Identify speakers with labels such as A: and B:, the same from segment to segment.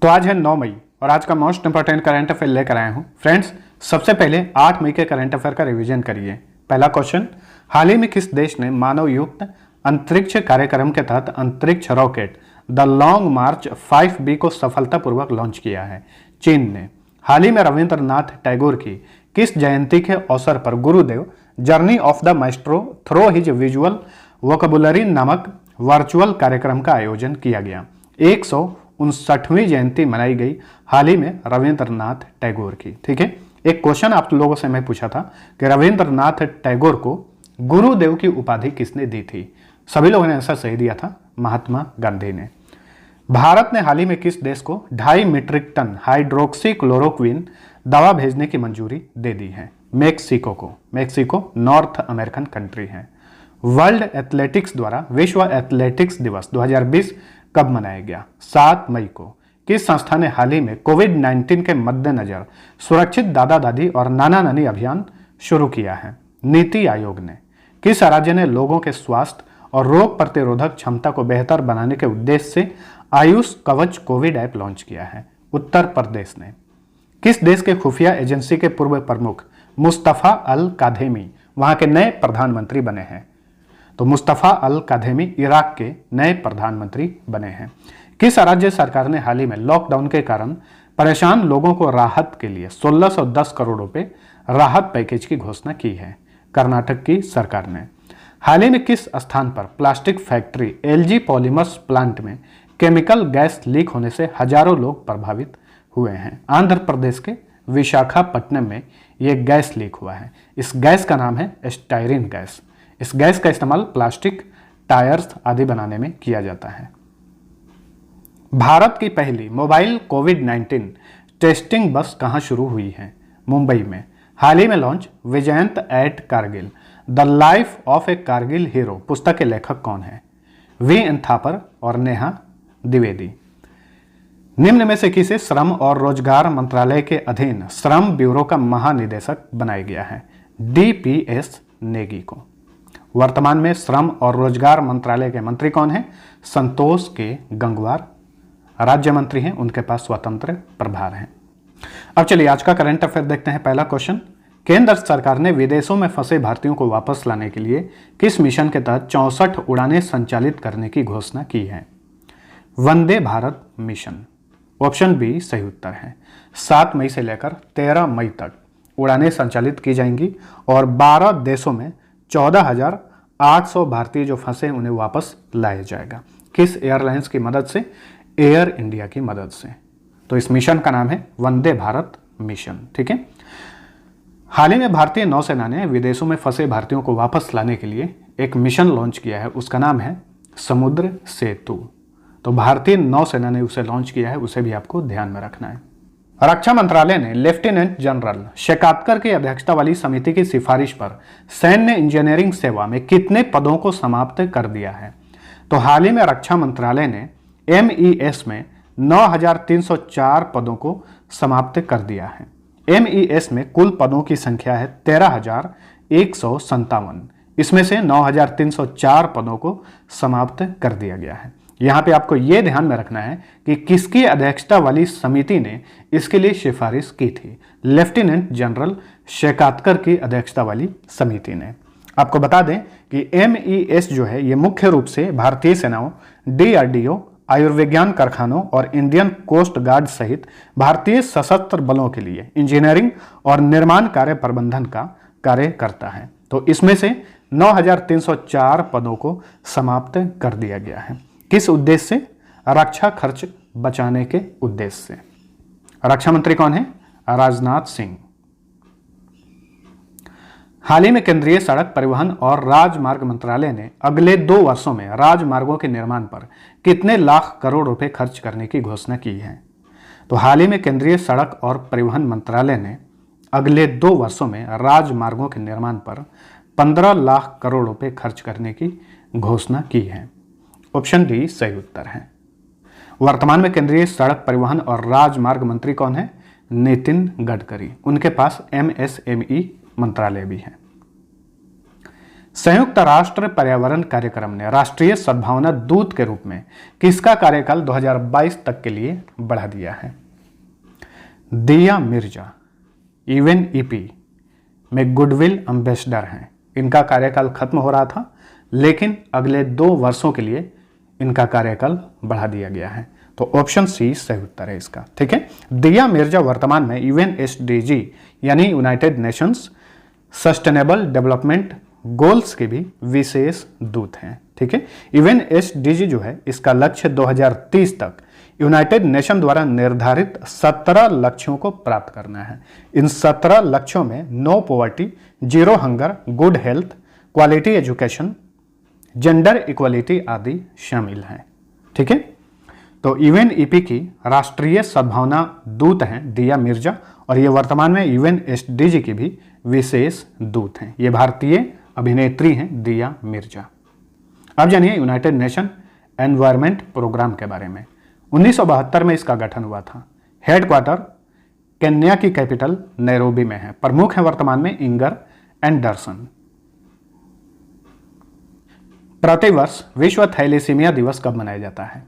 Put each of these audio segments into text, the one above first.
A: तो आज है 9 मई और आज का मोस्ट इंपॉर्टेंट करंट अफेयर लेकर आया हूं। फ्रेंड्स, सबसे पहले 8 मई के करंट अफेयर का रिवीजन करिए। पहला क्वेश्चन, हाल ही में किस देश ने मानव युक्त अंतरिक्ष कार्यक्रम के तहत अंतरिक्ष rocket the long March 5B को सफलतापूर्वक लॉन्च किया है? चीन ने। हाल ही में रविंद्रनाथ टैगोर की किस जयंती के अवसर पर Gurudev journey of the maestro through his visual vocabulary नामक वर्चुअल कार्यक्रम का आयोजन किया गया? 159वीं जयंती मनाई गई हाल ही में रविंद्रनाथ टैगोर की। ठीक है, एक क्वेश्चन आप लोगों से मैं पूछा था कि रविंद्रनाथ टैगोर को गुरुदेव की उपाधि किसने दी थी? सभी लोगों ने आंसर सही दिया था, महात्मा गांधी ने। भारत ने हाल ही में किस देश को 2.5 मीट्रिक टन हाइड्रोक्सी क्लोरोक्विन दवा भेजने की मंजूरी दे दी है? मेक्सिको को। मेक्सिको नॉर्थ अमेरिकन कंट्री है। वर्ल्ड एथलेटिक्स द्वारा विश्व एथलेटिक्स दिवस 2020 कब मनाया गया? 7 मई को। किस संस्था ने हाल ही में कोविड-19 के मद्देनजर सुरक्षित दादा दादी और नाना नानी अभियान शुरू किया है? नीति आयोग ने। किस राज्य ने लोगों के स्वास्थ्य और रोग प्रतिरोधक क्षमता को बेहतर बनाने के उद्देश्य से आयुष कवच कोविड ऐप लॉन्च किया है? उत्तर प्रदेश ने। किस देश के खुफिया एजेंसी के पूर्व प्रमुख मुस्तफा अल काधेमी वहां के नए प्रधानमंत्री बने हैं? तो मुस्तफा अल काधेमी इराक के नए प्रधानमंत्री बने हैं। किस राज्य सरकार ने हाल ही में लॉकडाउन के कारण परेशान लोगों को राहत के लिए 1610 करोड़ रुपए राहत पैकेज की घोषणा की है? कर्नाटक की सरकार ने। हाल ही में किस स्थान पर plastic factory LG polymers plant में केमिकल गैस लीक होने से हजारों लोग प्रभावित हुए हैं? आंध्र प्रदेश के विशाखापट्टनम में यह गैस लीक हुआ है। इस गैस का नाम है स्टायरीन गैस। इस गैस का इस्तेमाल प्लास्टिक, टायर्स आदि बनाने में किया जाता है। भारत की पहली मोबाइल कोविड-19 टेस्टिंग बस कहां शुरू हुई है? मुंबई में। हाल ही में launch Vijyant at Kargil the life of a Kargil hero पुस्तक के लेखक कौन है? वी.एन. थापर और नेहा द्विवेदी। निम्न में से किसे श्रम और रोजगार मंत्रालय के अधीन श्रम ब्यूरो का महानिदेशक बनाया गया है? डीपीएस नेगी को। वर्तमान में श्रम और रोजगार मंत्रालय के मंत्री कौन हैं? संतोष के गंगवार राज्य मंत्री हैं, उनके पास स्वतंत्र प्रभार है। अब चलिए आज का करंट अफेयर देखते हैं। पहला क्वेश्चन, केंद्र सरकार ने विदेशों में फंसे भारतीयों को वापस लाने के लिए किस मिशन के तहत 64 उड़ानें संचालित करने की घोषणा की है? Vande Bharat mission. Option B सही उत्तर है। 7 मई से लेकर 13 मई तक उड़ानें संचालित की जाएंगी और 12 देशों में 14,800 भारतीय जो फंसे उन्हें वापस लाया जाएगा। किस एयरलाइंस की मदद से? एयर इंडिया की मदद से। तो इस मिशन का नाम है वंदे भारत मिशन। ठीक है, हाल ही में भारतीय नौसेना ने विदेशों में फंसे भारतीयों को वापस लाने के लिए एक मिशन लॉन्च किया है, उसका नाम है समुद्र सेतु। तो भारतीय नौसेना ने उसे लॉन्च किया है, उसे भी आपको ध्यान में रखना है। रक्षा मंत्रालय ने लेफ्टिनेंट जनरल शेकातकर की अध्यक्षता वाली समिति की सिफारिश पर सैन्य इंजीनियरिंग सेवा में कितने पदों को समाप्त कर दिया है? तो हाल ही में रक्षा मंत्रालय ने MES में 9,304 पदों को समाप्त कर दिया है। MES में कुल पदों की संख्या है 13,157। इसमें से 9,304 पदों को समाप्त कर दिया गया है। यहाँ पे आपको ये ध्यान में रखना है कि किसकी अध्यक्षता वाली समिति ने इसके लिए सिफारिश की थी? लेफ्टिनेंट जनरल शेकातकर की अध्यक्षता वाली समिति ने। आपको बता दें कि MES जो है ये मुख्य रूप से भारतीय सेनाओं, DRDO, आयुर्विज्ञान कारखानों और इंडियन कोस्ट गार्ड सहित भारतीय सशस्त्र बलों के लिए इंजीनियरिंग और निर्माण कार्य प्रबंधन का कार्य करता है। तो इसमें से 9,304 पदों को समाप्त कर दिया गया है। किस उद्देश्य से? रक्षा खर्च बचाने के उद्देश्य से। रक्षा मंत्री कौन है? राजनाथ सिंह। हाल ही में केंद्रीय सड़क परिवहन और राजमार्ग मंत्रालय ने अगले 2 वर्षों में राजमार्गों के निर्माण पर कितने लाख करोड़ रुपए खर्च करने की घोषणा की है? तो हाल ही में केंद्रीय सड़क और परिवहन मंत्रालय ने अगले 2 वर्षों में राजमार्गों के निर्माण पर 15 लाख करोड़ रुपए खर्च करने की घोषणा की है। ऑप्शन डी सही उत्तर है। वर्तमान में केंद्रीय सड़क परिवहन और राजमार्ग मंत्री कौन है? नितिन गडकरी। उनके पास MSME मंत्रालय भी है। संयुक्त राष्ट्र पर्यावरण कार्यक्रम ने राष्ट्रीय सद्भावना दूत के रूप में किसका कार्यकाल 2022 तक के लिए बढ़ा दिया है? दिया मिर्जा यूएनईपी में गुडविल एम्बेसडर हैं। इनका कार्यकाल खत्म हो रहा था, लेकिन अगले 2 वर्षों के लिए इनका कार्यकाल बढ़ा दिया गया है। तो ऑप्शन सी सही उत्तर है इसका। ठीक है, दिया मिर्जा वर्तमान में यूएनएसडीजी यानी United Nations sustainable development goals के भी विशेष दूत हैं। ठीक है, यूएनएसडीजी जो है इसका लक्ष्य 2030 तक यूनाइटेड नेशन द्वारा निर्धारित 17 लक्ष्यों को प्राप्त करना है। इन 17 लक्ष्यों में no poverty, zero hunger, good health, quality education, gender equality आदि शामिल हैं। ठीक है, तो यूएनईपी की राष्ट्रीय सद्भावना दूत हैं दिया मिर्जा, और ये वर्तमान में यूएनएसडीजी की भी विशेष दूत हैं। ये भारतीय अभिनेत्री हैं दिया मिर्जा। अब जानिए यूनाइटेड नेशन एनवायरनमेंट प्रोग्राम के बारे में। 1972 में इसका गठन हुआ था। हेडक्वार्टर केन्या की कैपिटल नैरोबी में है। प्रमुख है वर्तमान में इंगर एंडरसन। प्रतिवर्ष विश्व थैलेसीमिया दिवस कब मनाया जाता है?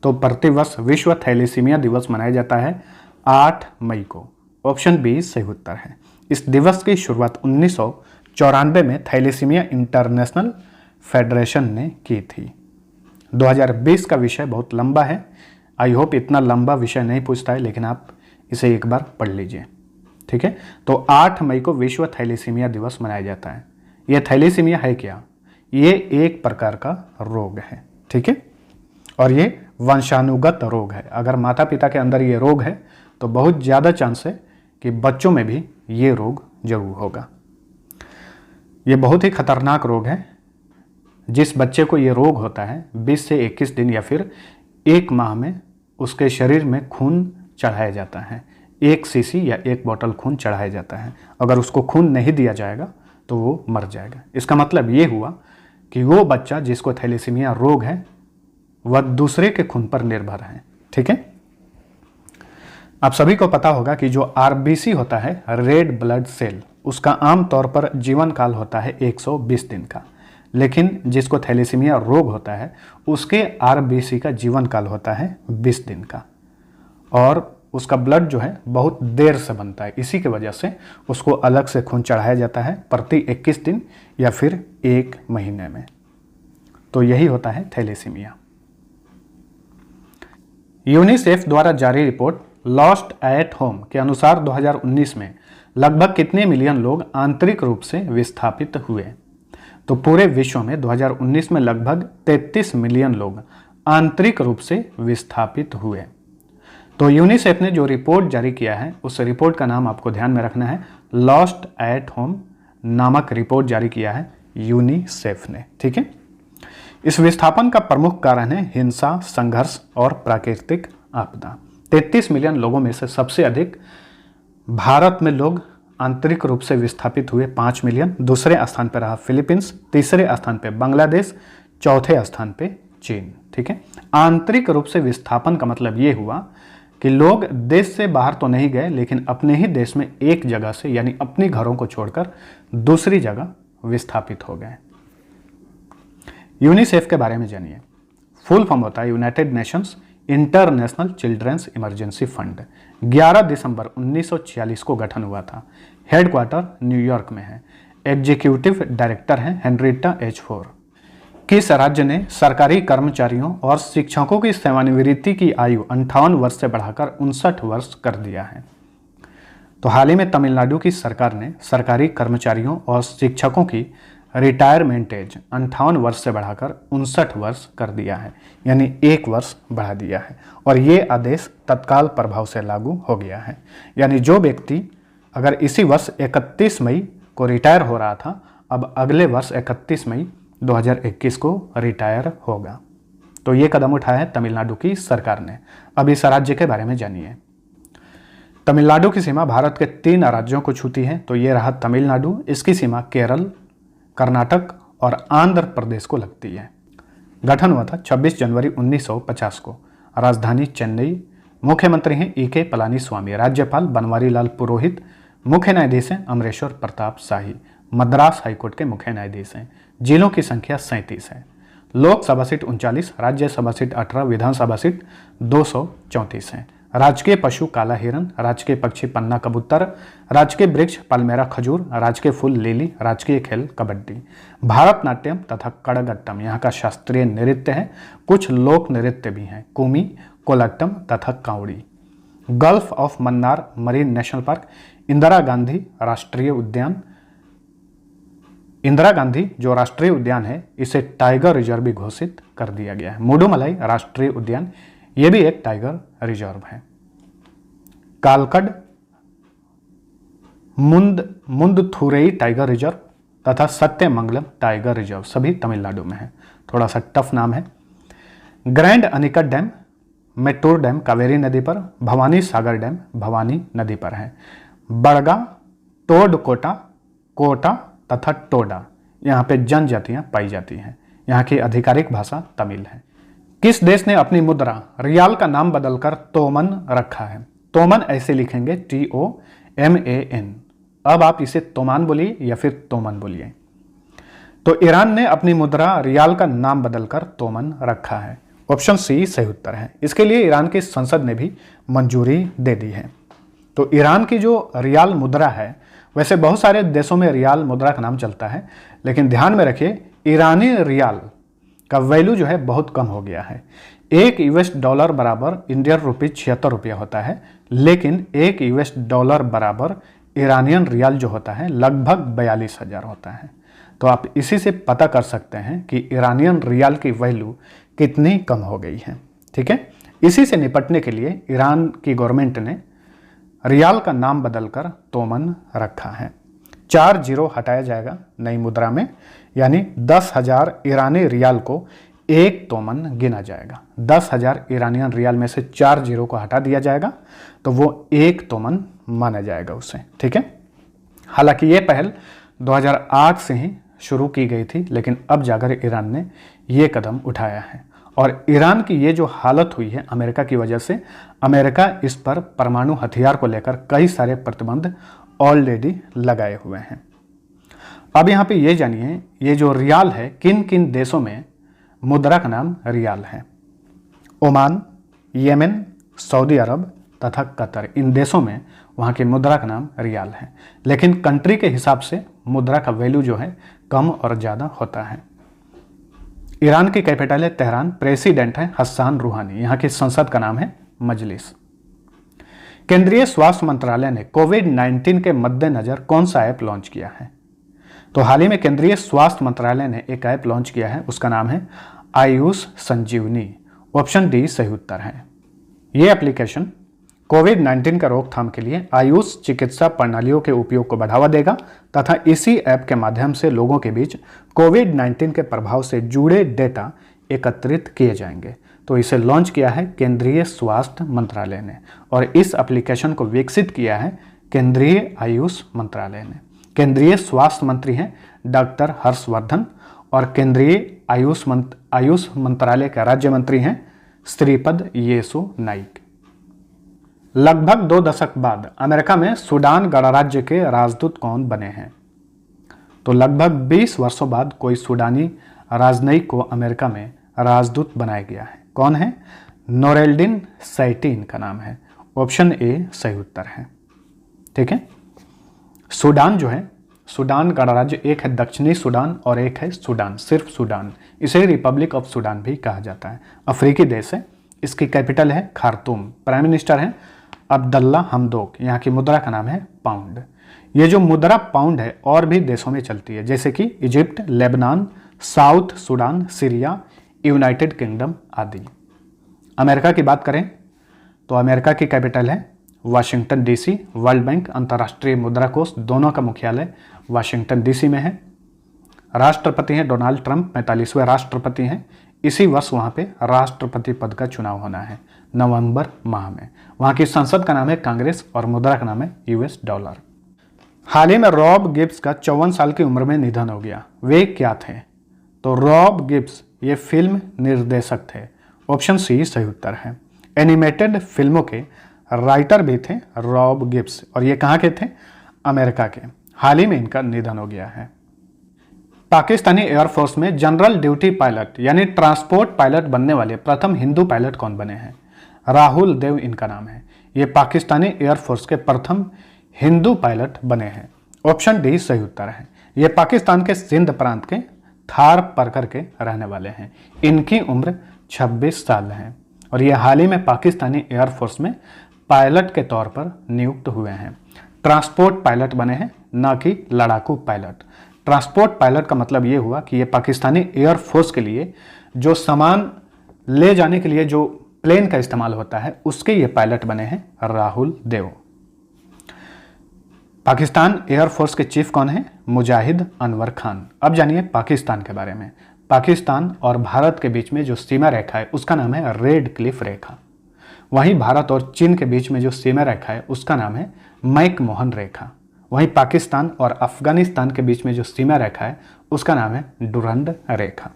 A: तो प्रतिवर्ष विश्व थैलेसीमिया दिवस मनाया जाता है 8 मई को। ऑप्शन बी सही उत्तर है। इस दिवस की शुरुआत 1994 में थैलेसीमिया इंटरनेशनल फेडरेशन ने की थी। 2020 का विषय बहुत लंबा है। आई होप इतना लंबा विषय नहीं पूछता है, लेकिन आप इसे एक बार पढ़ लीजिए। ठीक है, तो 8 मई को विश्व थैलेसीमिया दिवस मनाया जाता है। यह थैलेसीमिया है क्या? ये एक प्रकार का रोग है। ठीक है, और ये वंशानुगत रोग है। अगर माता पिता के अंदर ये रोग है तो बहुत ज़्यादा चांस है कि बच्चों में भी ये रोग जरूर होगा। ये बहुत ही खतरनाक रोग है। जिस बच्चे को ये रोग होता है 20 से 21 दिन या फिर 1 माह में उसके शरीर में खून चढ़ाया जाता है। 1 सीसी या 1 बोतल खून चढ़ाया जाता है। अगर उसको खून नहीं दिया जाएगा तो वो मर जाएगा। इसका मतलब ये हुआ कि वो बच्चा जिसको थैलेसीमिया रोग है वह दूसरे के खून पर निर्भर है। ठीक है, आप सभी को पता होगा कि जो आरबीसी होता है, रेड ब्लड सेल, उसका आमतौर पर जीवन काल होता है 120 दिन का। लेकिन जिसको थैलेसीमिया रोग होता है उसके आरबीसी का जीवन काल होता है 20 दिन का, और उसका ब्लड जो है बहुत देर से बनता है। इसी की वजह से उसको अलग से खून चढ़ाया जाता है प्रति 21 दिन या फिर 1 महीने में। तो यही होता है थैलेसीमिया। यूनिसेफ द्वारा जारी रिपोर्ट लॉस्ट एट होम के अनुसार 2019 में लगभग कितने मिलियन लोग आंतरिक रूप से विस्थापित हुए? तो पूरे विश्व में 2019 में लगभग 33 मिलियन लोग आंतरिक रूप से विस्थापित हुए। तो यूनिसेफ ने जो रिपोर्ट जारी किया है उस रिपोर्ट का नाम आपको ध्यान में रखना है। लॉस्ट एट होम नामक रिपोर्ट जारी किया है यूनिसेफ ने। ठीक है, इस विस्थापन का प्रमुख कारण है हिंसा, संघर्ष और प्राकृतिक आपदा। 33 मिलियन लोगों में से सबसे अधिक भारत में लोग आंतरिक रूप से विस्थापित हुए 5 मिलियन। दूसरे स्थान पर रहा फिलीपींस, तीसरे स्थान पर बांग्लादेश, चौथे स्थान पर चीन। ठीक है, आंतरिक रूप से विस्थापन का मतलब ये हुआ कि लोग देश से बाहर तो नहीं गए, लेकिन अपने ही देश में एक जगह से यानी अपने घरों को छोड़कर दूसरी जगह विस्थापित हो गए। यूनिसेफ के बारे में जानिए। फुल फॉर्म होता है United Nations International Children's Emergency Fund. 11 दिसंबर 1946 को गठन हुआ था। हेडक्वार्टर न्यूयॉर्क में है। एग्जीक्यूटिव डायरेक्टर हैं हेनरिटा एच फोर। किस राज्य ने सरकारी कर्मचारियों और शिक्षकों की सेवानिवृत्ति की आयु 58 वर्ष से बढ़ाकर 59 वर्ष कर दिया है? तो हाल ही में तमिलनाडु की सरकार ने सरकारी कर्मचारियों और शिक्षकों की रिटायरमेंट एज 58 वर्ष से बढ़ाकर 59 वर्ष कर दिया है, यानी 1 वर्ष बढ़ा दिया है। और ये आदेश तत्काल प्रभाव से लागू हो गया है। यानी जो व्यक्ति अगर इसी वर्ष 31 मई को रिटायर हो रहा था, अब अगले वर्ष 31 मई 2021 को रिटायर होगा। तो ये कदम उठाया है तमिलनाडु की सरकार ने। अब इस राज्य के बारे में जानिए। तमिलनाडु की सीमा भारत के 3 राज्यों को छूती है। तो ये रहा तमिलनाडु, इसकी सीमा केरल, कर्नाटक और आंध्र प्रदेश को लगती है। गठन हुआ था 26 जनवरी 1950 को। राजधानी चेन्नई। मुख्यमंत्री हैं ई के पलानी स्वामी। राज्यपाल बनवारी लाल पुरोहित। मुख्य न्यायाधीश हैं अमरेश्वर प्रताप शाही। मद्रास हाईकोर्ट के मुख्य न्यायाधीश हैं। जिलों की संख्या 37 है। लोकसभा सीट 39, राज्यसभा सीट 18, विधानसभा सीट 234 है। राजकीय पशु काला हिरन, राजकीय पक्षी पन्ना कबूतर, राजकीय वृक्ष पाल्मेरा खजूर, राजकीय फूल लिली, राजकीय खेल कबड्डी। भारतनाट्यम तथा कड़गट्टम यहाँ का शास्त्रीय नृत्य है। कुछ लोक नृत्य भी हैं, कुमी, कोलट्टम तथा Kavadi. Gulf of Mannar marine national park, Indira Gandhi राष्ट्रीय उद्यान। इंदिरा गांधी जो राष्ट्रीय उद्यान है इसे टाइगर रिजर्व भी घोषित कर दिया गया है। मुडुमलाई राष्ट्रीय उद्यान ये भी एक टाइगर रिजर्व है। कालकड मुंदथुरई टाइगर रिजर्व तथा सत्यमंगलम टाइगर रिजर्व सभी तमिलनाडु में है। थोड़ा सा टफ नाम है। Grand Anicut Dam Mettur Dam Kaveri नदी पर, भवानी सागर डैम भवानी नदी पर है। बड़गा, टोडकोटा, कोटा तथा टोडा यहाँ पे जनजातियां पाई जाती हैं। यहाँ की आधिकारिक भाषा तमिल है। किस देश ने अपनी मुद्रा रियाल का नाम बदलकर तोमन रखा है? तोमन ऐसे लिखेंगे TOMAN। अब आप इसे तोमान बोलिए या फिर तोमन बोलिए। तो ईरान ने अपनी मुद्रा रियाल का नाम बदलकर तोमन रखा है। ऑप्शन सी सही उत्तर है। इसके लिए ईरान की संसद ने भी मंजूरी दे दी है। तो ईरान की जो रियाल मुद्रा है, वैसे बहुत सारे देशों में रियाल मुद्रा का नाम चलता है, लेकिन ध्यान में रखिए ईरानी रियाल का वैल्यू जो है बहुत कम हो गया है। $1 बराबर इंडियन रुपीज 76 रुपया होता है, लेकिन $1 बराबर ईरानियन रियाल जो होता है लगभग 42,000 होता है। तो आप इसी से पता कर सकते हैं कि ईरानियन रियाल की वैल्यू कितनी कम हो गई है। ठीक है, इसी से निपटने के लिए ईरान की गवर्नमेंट ने रियाल का नाम बदलकर तोमन रखा है। 4 जीरो हटाया जाएगा नई मुद्रा में, यानी 10,000 ईरानी रियाल को एक तोमन गिना जाएगा। 10,000 ईरानियन रियाल में से 4 जीरो को हटा दिया जाएगा तो वो एक तोमन माना जाएगा उसे। ठीक है, हालांकि ये पहल 2008 से ही शुरू की गई थी, लेकिन अब जाकर ईरान ने ये कदम उठाया है। और ईरान की ये जो हालत हुई है अमेरिका की वजह से, अमेरिका इस पर परमाणु हथियार को लेकर कई सारे प्रतिबंध ऑलरेडी लगाए हुए हैं। अब यहाँ पे ये जानिए ये जो रियाल है किन किन देशों में मुद्रा का नाम रियाल है। ओमान, येमेन, सऊदी अरब तथा कतर, इन देशों में वहाँ की मुद्रा का नाम रियाल है। लेकिन कंट्री के हिसाब से मुद्रा का वैल्यू जो है कम और ज़्यादा होता है। ईरान की कैपिटल है तेहरान, प्रेसिडेंट है हसन रूहानी, यहाँ की संसद का नाम है मजलिस। केंद्रीय स्वास्थ्य मंत्रालय ने कोविड-19 के मद्देनजर कौन सा ऐप लॉन्च किया है? तो हाल ही में केंद्रीय स्वास्थ्य मंत्रालय ने एक ऐप लॉन्च किया है, उसका नाम है आयुष संजीवनी। ऑप्शन डी सही उत्तर है। ये एप्लीकेशन कोविड-19 का रोकथाम के लिए आयुष चिकित्सा प्रणालियों के उपयोग को बढ़ावा देगा तथा इसी ऐप के माध्यम से लोगों के बीच कोविड-19 के प्रभाव से जुड़े डेटा एकत्रित किए जाएंगे। तो इसे लॉन्च किया है केंद्रीय स्वास्थ्य मंत्रालय ने और इस एप्लीकेशन को विकसित किया है केंद्रीय आयुष मंत्रालय ने। केंद्रीय स्वास्थ्य मंत्री हैं डॉक्टर हर्षवर्धन और केंद्रीय आयुष मंत्रालय के राज्य मंत्री हैं श्रीपद येसो नाइक। लगभग 2 दशक बाद अमेरिका में सूडान गणराज्य के राजदूत कौन बने हैं? तो लगभग 20 वर्षों बाद कोई सूडानी राजनयिक को अमेरिका में राजदूत बनाया गया है। कौन है? नोरेल्डिन सैटिन का नाम है। ऑप्शन ए सही उत्तर है। ठीक है, सूडान जो है, सूडान गणराज्य एक है दक्षिणी सूडान और एक है सूडान, सिर्फ सूडान। इसे रिपब्लिक ऑफ सूडान भी कहा जाता है। अफ्रीकी देश है। इसकी कैपिटल है खार्तूम। प्राइम मिनिस्टर है अब्दुल्ला हमदोक। यहाँ की मुद्रा का नाम है पाउंड। ये जो मुद्रा पाउंड है और भी देशों में चलती है, जैसे कि Egypt, Lebanon, south Sudan, Syria, United kingdom आदि। अमेरिका की बात करें तो अमेरिका की कैपिटल है वाशिंगटन डीसी। वर्ल्ड बैंक, अंतर्राष्ट्रीय मुद्रा कोष दोनों का मुख्यालय वाशिंगटन डीसी में है। राष्ट्रपति हैं डोनाल्ड ट्रंप, 45वें राष्ट्रपति हैं। इसी वर्ष वहाँ पे राष्ट्रपति पद का चुनाव होना है नवंबर माह में। वहाँ की संसद का नाम है कांग्रेस और मुद्रा का नाम है US डॉलर। हाल ही में रॉब गिब्स का 54 साल की उम्र में निधन हो गया। वे क्या थे? तो रॉब गिब्स ये फिल्म निर्देशक थे। ऑप्शन सी सही उत्तर है। एनिमेटेड फिल्मों के राइटर भी थे रॉब गिब्स और ये कहाँ के थे? अमेरिका के। हाल ही में इनका निधन हो गया है। पाकिस्तानी एयरफोर्स में जनरल ड्यूटी पायलट यानी ट्रांसपोर्ट पायलट बनने वाले प्रथम हिंदू पायलट कौन बने हैं? राहुल देव इनका नाम है। ये पाकिस्तानी एयरफोर्स के प्रथम हिंदू पायलट बने हैं। ऑप्शन डी सही उत्तर है। ये पाकिस्तान के सिंध प्रांत के थार परकर के रहने वाले हैं। इनकी उम्र 26 साल है और ये हाल ही में पाकिस्तानी एयरफोर्स में पायलट के तौर पर नियुक्त हुए हैं। ट्रांसपोर्ट पायलट बने हैं, न कि लड़ाकू पायलट। ट्रांसपोर्ट पायलट का मतलब ये हुआ कि ये पाकिस्तानी एयरफोर्स के लिए जो सामान ले जाने के लिए जो प्लेन का इस्तेमाल होता है उसके ये पायलट बने हैं राहुल देव। पाकिस्तान एयरफोर्स के चीफ कौन है? मुजाहिद अनवर खान। अब जानिए पाकिस्तान के बारे में। पाकिस्तान और भारत के बीच में जो सीमा रेखा है उसका नाम है रेड क्लिफ रेखा। वहीं भारत और चीन के बीच में जो सीमा रेखा है उसका नाम है मैकमोहन रेखा। वहीं पाकिस्तान और अफगानिस्तान के बीच में जो सीमा रेखा है उसका नाम है डुरंड रेखा।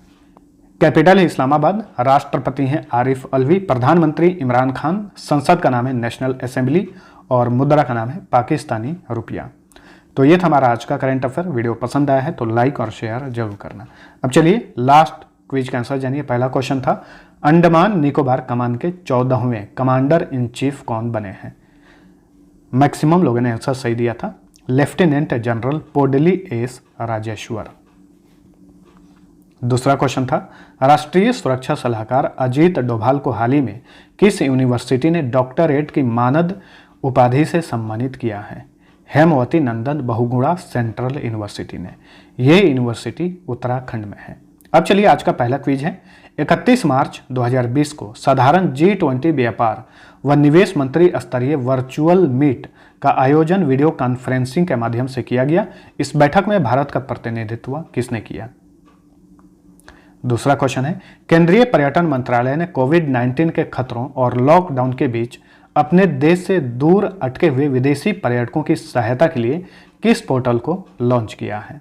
A: कैपिटल है इस्लामाबाद। राष्ट्रपति हैं आरिफ अलवी। प्रधानमंत्री इमरान खान। संसद का नाम है नेशनल असेंबली और मुद्रा का नाम है पाकिस्तानी रुपया। तो ये था हमारा आज का करंट अफेयर। वीडियो पसंद आया है तो लाइक और शेयर जरूर करना। अब चलिए लास्ट क्विज का आंसर जानिए। पहला क्वेश्चन था अंडमान निकोबार कमान के 14वें कमांडर इन चीफ कौन बने हैं? मैक्सिमम लोगों ने आंसर सही दिया था, लेफ्टिनेंट जनरल पोडली एस राजेश्वर। दूसरा क्वेश्चन था राष्ट्रीय सुरक्षा सलाहकार अजीत डोभाल को हाल ही में किस यूनिवर्सिटी ने डॉक्टरेट की मानद उपाधि से सम्मानित किया है? हेमवती नंदन बहुगुणा सेंट्रल यूनिवर्सिटी ने। यह यूनिवर्सिटी उत्तराखंड में है। अब चलिए आज का पहला क्विज है। 31 मार्च 2020 को साधारण G20 व्यापार व निवेश मंत्री स्तरीय वर्चुअल मीट का आयोजन वीडियो कॉन्फ्रेंसिंग के माध्यम से किया गया। इस बैठक में भारत का प्रतिनिधित्व किसने किया? दूसरा क्वेश्चन है केंद्रीय पर्यटन मंत्रालय ने कोविड-19 के खतरों और लॉकडाउन के बीच अपने देश से दूर अटके हुए विदेशी पर्यटकों की सहायता के लिए किस पोर्टल को लॉन्च किया है?